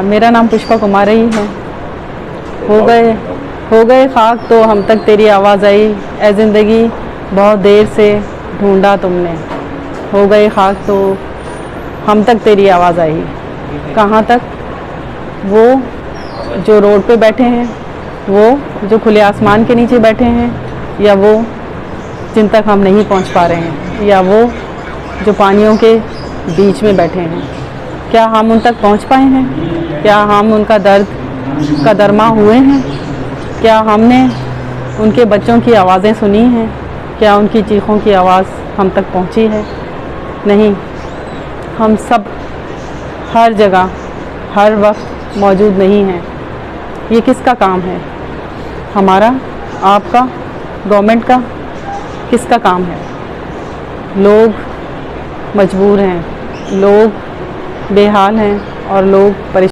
मेरा नाम पुष्पा कुमार ही है। हो गए खाक तो हम तक तेरी आवाज़ आई, ए ज़िंदगी बहुत देर से ढूंढा तुमने। हो गए खाक तो हम तक तेरी आवाज़ आई। कहाँ तक? वो जो रोड पे बैठे हैं, वो जो खुले आसमान के नीचे बैठे हैं, या वो जिन तक हम नहीं पहुंच पा रहे हैं, या वो जो पानियों के बीच में बैठे हैं। क्या हम उन तक पहुंच पाए हैं? क्या हम उनका दर्द का दरमा हुए हैं? क्या हमने उनके बच्चों की आवाज़ें सुनी हैं? क्या उनकी चीखों की आवाज़ हम तक पहुंची है? नहीं। हम सब हर जगह हर वक्त मौजूद नहीं हैं। ये किसका काम है? हमारा? आपका? गवर्नमेंट का? किसका काम है? लोग मजबूर हैं, लोग बेहाल हैं और लोग परेशान।